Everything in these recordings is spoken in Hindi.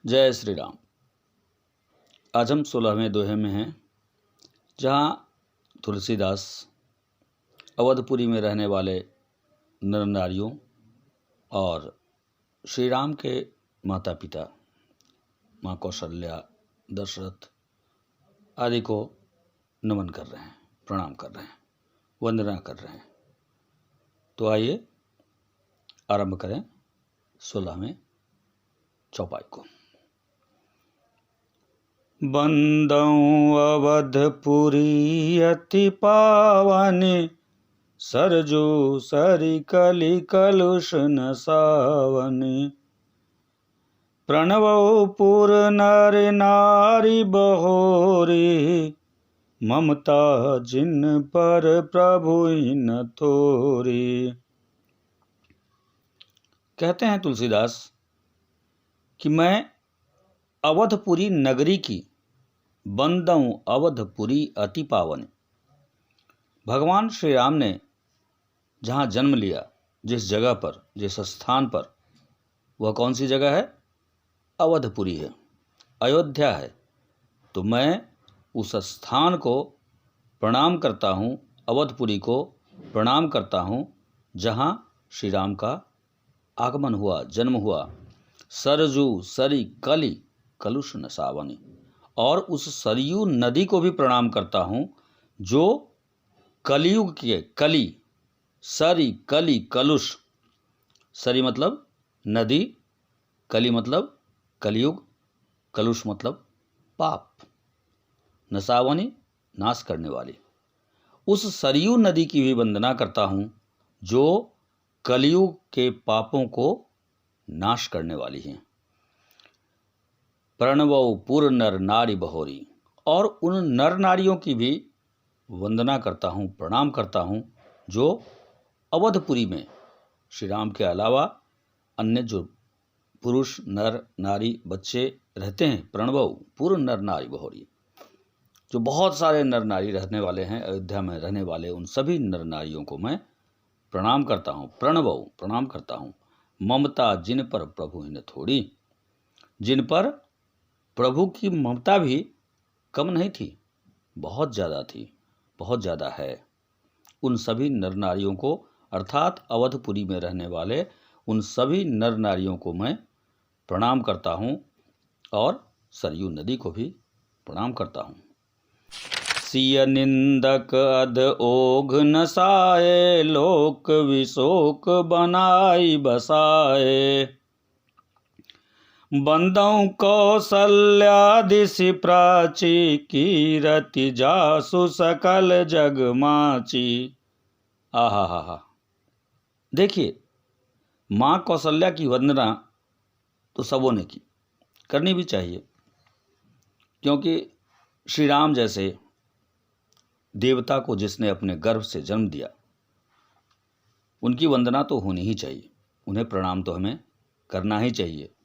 जय श्री राम। आज हम 16वें दोहे में हैं, जहाँ तुलसीदास अवधपुरी में रहने वाले नर नारियों और श्री राम के माता पिता माँ कौशल्या, दशरथ आदि को नमन कर रहे हैं, प्रणाम कर रहे हैं, वंदना कर रहे हैं। तो आइए आरंभ करें 16वें चौपाई को। बंदऊँ अवधपुरी अति पावनि, सरजू सरि कलि कलुष नसावनि। प्रणवौ पुर नर नारी बहोरी, ममता जिन पर प्रभु न थोरी। कहते हैं तुलसीदास कि मैं अवधपुरी नगरी की बंदऊँ अवधपुरी अति पावन। भगवान श्री राम ने जहाँ जन्म लिया, जिस जगह पर, जिस स्थान पर, वह कौन सी जगह है? अवधपुरी है, अयोध्या है। तो मैं उस स्थान को प्रणाम करता हूँ, अवधपुरी को प्रणाम करता हूँ, जहाँ श्री राम का आगमन हुआ, जन्म हुआ। सरजू सरि कलि कलुष नसावनि, और उस सरयू नदी को भी प्रणाम करता हूँ जो कलयुग के, कली, सरि कलि कलुष, सरि मतलब नदी, कली मतलब कलयुग, कलुष मतलब पाप, नसावनि नाश करने वाली। उस सरयू नदी की भी वंदना करता हूँ जो कलयुग के पापों को नाश करने वाली है। प्रणवौ पुर नर नारी बहोरी, और उन नर नारियों की भी वंदना करता हूँ, प्रणाम करता हूँ जो अवधपुरी में श्री राम के अलावा अन्य जो पुरुष, नर नारी, बच्चे रहते हैं। प्रणवौ पुर नर नारी बहोरी, जो बहुत सारे नर नारी रहने वाले हैं अयोध्या में रहने वाले, उन सभी नर नारियों को मैं प्रणाम करता हूँ। प्रणवौ प्रणाम करता हूँ। ममता जिन पर प्रभु न थोड़ी, जिन पर प्रभु की ममता भी कम नहीं थी, बहुत ज़्यादा थी, बहुत ज़्यादा है। उन सभी नर नारियों को, अर्थात अवधपुरी में रहने वाले उन सभी नर नारियों को मैं प्रणाम करता हूँ और सरयू नदी को भी प्रणाम करता हूँ। सिय निंदक अध ओघ नसाए, लोक विशोक बनाई बसाए। बंदऊँ कौशल्या दिसि प्राची, कीरति जासु सकल जग माची। आहा हा हा। देखिए, माँ कौशल्या की वंदना तो सबों ने की, करनी भी चाहिए, क्योंकि श्री राम जैसे देवता को जिसने अपने गर्भ से जन्म दिया, उनकी वंदना तो होनी ही चाहिए, उन्हें प्रणाम तो हमें करना ही चाहिए।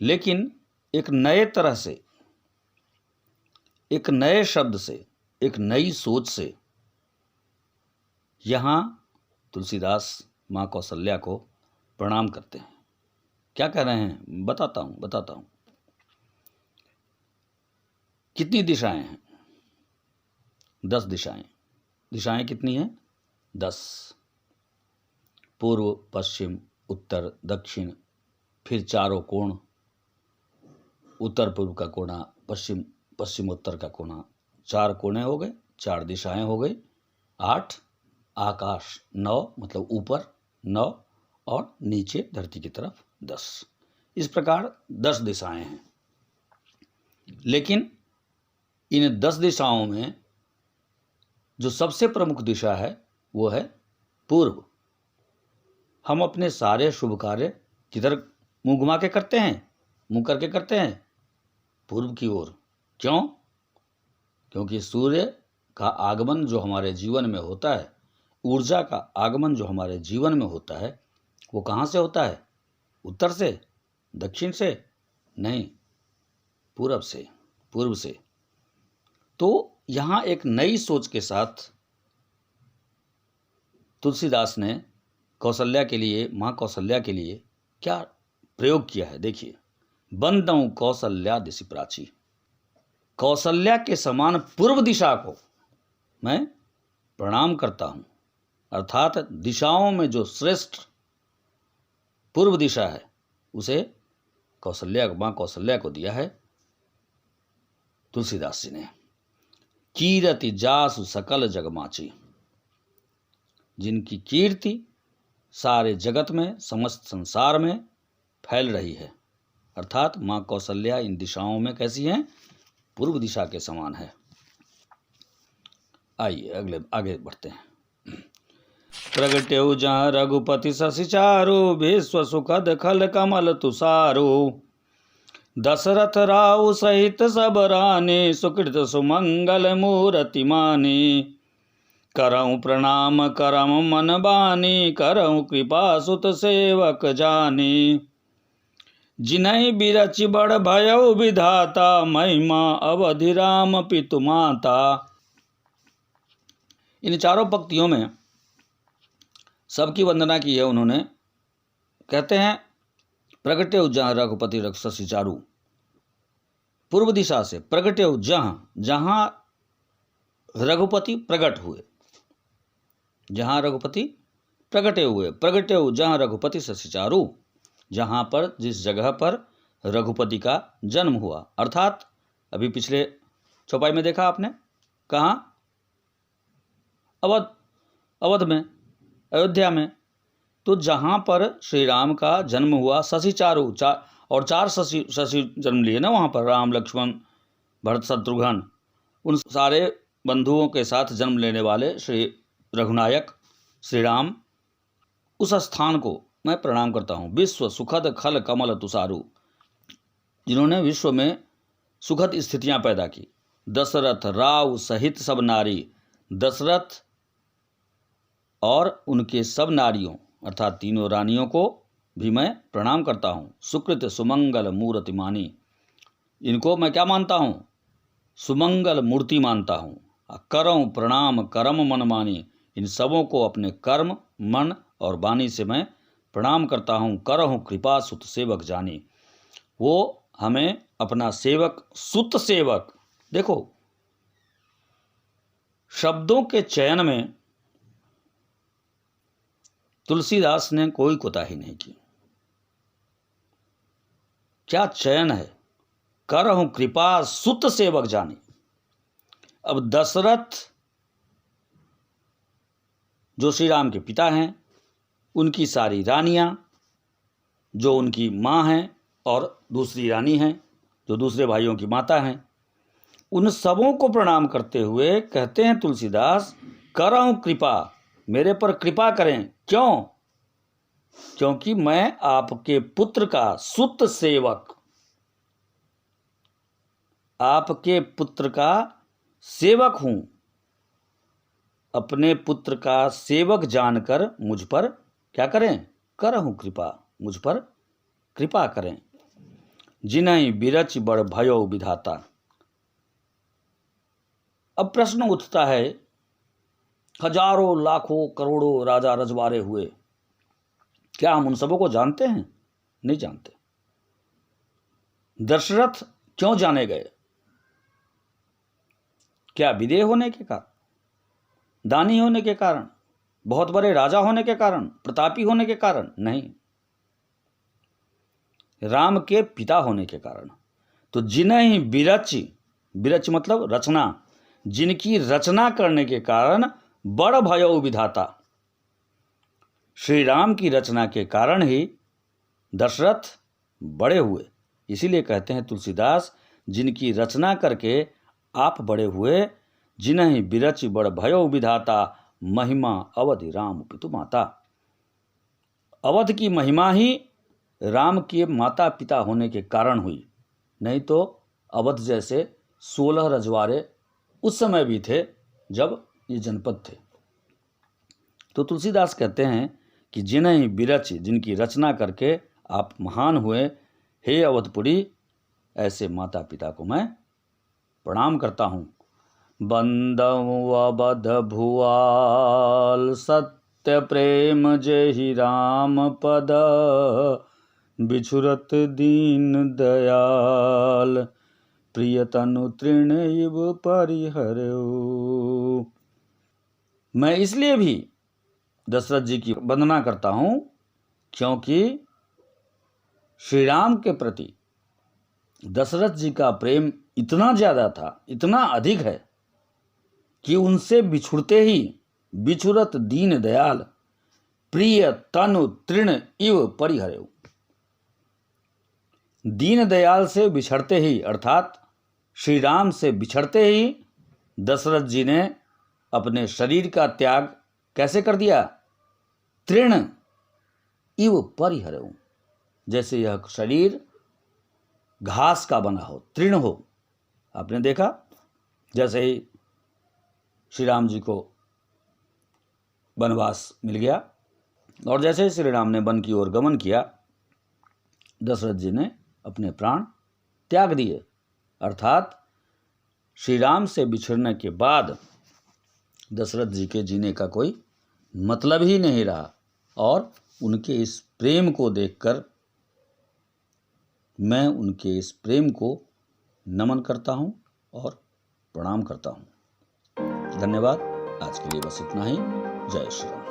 लेकिन एक नए तरह से, एक नए शब्द से, एक नई सोच से यहाँ तुलसीदास माँ कौशल्या को प्रणाम करते हैं। क्या कह रहे हैं? बताता हूँ। कितनी दिशाएं हैं? 10 दिशाएं। दिशाएं कितनी हैं? 10। पूर्व, पश्चिम, उत्तर, दक्षिण, फिर चारों कोण, उत्तर पूर्व का कोना, पश्चिम पश्चिम उत्तर का कोना, 4 कोने हो गए, 4 दिशाएं हो गई, 8, आकाश 9 मतलब ऊपर 9, और नीचे धरती की तरफ 10। इस प्रकार 10 दिशाएं हैं। लेकिन इन 10 दिशाओं में जो सबसे प्रमुख दिशा है वो है पूर्व। हम अपने सारे शुभ कार्य किधर मुंह घुमा के करते हैं? मुंह करके करते हैं पूर्व की ओर। क्यों? क्योंकि सूर्य का आगमन जो हमारे जीवन में होता है, ऊर्जा का आगमन जो हमारे जीवन में होता है, वो कहाँ से होता है? उत्तर से, दक्षिण से नहीं, पूरब से, पूर्व से। तो यहाँ एक नई सोच के साथ तुलसीदास ने कौशल्या के लिए, माँ कौशल्या के लिए क्या प्रयोग किया है? देखिए, बंदऊ कौशल्या दिशि प्राची। कौशल्या के समान पूर्व दिशा को मैं प्रणाम करता हूँ। अर्थात दिशाओं में जो श्रेष्ठ पूर्व दिशा है उसे माँ कौशल्या को दिया है तुलसीदास जी ने। कीरति जासु सकल जगमाची, जिनकी कीर्ति सारे जगत में, समस्त संसार में फैल रही है। अर्थात माँ कौशल्या इन दिशाओं में कैसी हैं? पूर्व दिशा के समान है। आइए आगे बढ़ते हैं। प्रगट्यौ जहाँ रघुपति शशि चारु, विश्व सुखद खल कमल तुषारु। दशरथ राउ सहित सब रानी, सुकृत सुमंगल मूरति मानी। करऊँ प्रणाम करम मन बानी, करऊँ कृपा सुत सेवक जानी। जिनहि बिरचि बड़ भयउ विधाता, महिमा अवधि राम पितु माता। इन चारों पंक्तियों में सबकी वंदना की है उन्होंने। कहते हैं प्रगट्यौ जहाँ रघुपति शशि चारु, पूर्व दिशा से प्रगट्यौ जहाँ रघुपति प्रकट हुए, जहाँ रघुपति प्रकटे हुए। प्रगट्यौ जहाँ रघुपति शशि चारु, जहाँ पर, जिस जगह पर रघुपति का जन्म हुआ। अर्थात अभी पिछले चौपाई में देखा आपने, कहाँ? अवध में, अयोध्या में। तो जहाँ पर श्री राम का जन्म हुआ, शशि चारु, और चार शशि जन्म लिए ना वहाँ पर, राम लक्ष्मण भरत शत्रुघ्न, उन सारे बंधुओं के साथ जन्म लेने वाले श्री रघुनायक श्री राम, उस स्थान को मैं प्रणाम करता हूँ। विश्व सुखद खल कमल तुषारु, जिन्होंने विश्व में सुखद स्थितियाँ पैदा की। दशरथ राव सहित सब नारी, दशरथ और उनके सब नारियों अर्थात तीनों रानियों को भी मैं प्रणाम करता हूँ। सुकृत सुमंगल मूर्ति मानी, इनको मैं क्या मानता हूँ? सुमंगल मूर्ति मानता हूँ। करऊँ प्रणाम करम मन मानी, इन सबों को अपने कर्म, मन और वाणी से मैं प्रणाम करता हूँ। करहूँ कृपा सुत सेवक जानी, वो हमें अपना सेवक, सुत सेवक। देखो, शब्दों के चयन में तुलसीदास ने कोई कोताही नहीं की। क्या चयन है! करहूँ कृपा सुत सेवक जानी। अब दशरथ जो श्री राम के पिता हैं, उनकी सारी रानियां जो उनकी माँ हैं, और दूसरी रानी हैं जो दूसरे भाइयों की माता हैं, उन सबों को प्रणाम करते हुए कहते हैं तुलसीदास, करहूँ कृपा, मेरे पर कृपा करें। क्यों? क्योंकि मैं आपके पुत्र का सुत सेवक, आपके पुत्र का सेवक हूं। अपने पुत्र का सेवक जानकर मुझ पर क्या करें? करहूँ कृपा, मुझ पर कृपा करें। जिनहि बिरचि बड़ भयो विधाता। अब प्रश्न उठता है, हजारों लाखों करोड़ों राजा रजवाड़े हुए, क्या हम उन सबों को जानते हैं? नहीं जानते। दशरथ क्यों जाने गए? क्या विदेह होने के कारण, दानी होने के कारण, बहुत बड़े राजा होने के कारण, प्रतापी होने के कारण? नहीं, राम के पिता होने के कारण। तो जिन्हीं बिरच मतलब रचना, जिनकी रचना करने के कारण बड़ भयो विधाता, श्री राम की रचना के कारण ही दशरथ बड़े हुए। इसीलिए कहते हैं तुलसीदास, जिनकी रचना करके आप बड़े हुए। जिन्हीं बिरचि बड़ भयो विधाता, महिमा अवधि राम पितु माता। अवध की महिमा ही राम के माता पिता होने के कारण हुई, नहीं तो अवध जैसे 16 रजवाड़े उस समय भी थे जब ये जनपद थे। तो तुलसीदास कहते हैं कि जिन्हीं बिरच, जिनकी रचना करके आप महान हुए, हे अवधपुरी, ऐसे माता पिता को मैं प्रणाम करता हूँ। बंदऊ अवध भुआल, सत्य प्रेम जेहि राम पद। बिछुरत दीन दयाल, प्रिय तनु तृण इव परिहरऊ। मैं इसलिए भी दशरथ जी की वंदना करता हूं क्योंकि श्री राम के प्रति दशरथ जी का प्रेम इतना ज्यादा था, इतना अधिक है कि उनसे बिछुड़ते ही बिछुरत दीन दयाल, प्रिय तनु तृण इव परिहरऊ। दीन दयाल से बिछड़ते ही अर्थात श्री राम से बिछड़ते ही दशरथ जी ने अपने शरीर का त्याग कैसे कर दिया? तृण इव परिहरऊ, जैसे यह शरीर घास का बना हो, तृण हो। आपने देखा जैसे ही श्री राम जी को वनवास मिल गया और जैसे ही श्री राम ने वन की ओर गमन किया, दशरथ जी ने अपने प्राण त्याग दिए। अर्थात श्री राम से बिछड़ने के बाद दशरथ जी के जीने का कोई मतलब ही नहीं रहा। और उनके इस प्रेम को देखकर मैं उनके इस प्रेम को नमन करता हूं और प्रणाम करता हूं। धन्यवाद। आज के लिए बस इतना ही। जय श्री राम।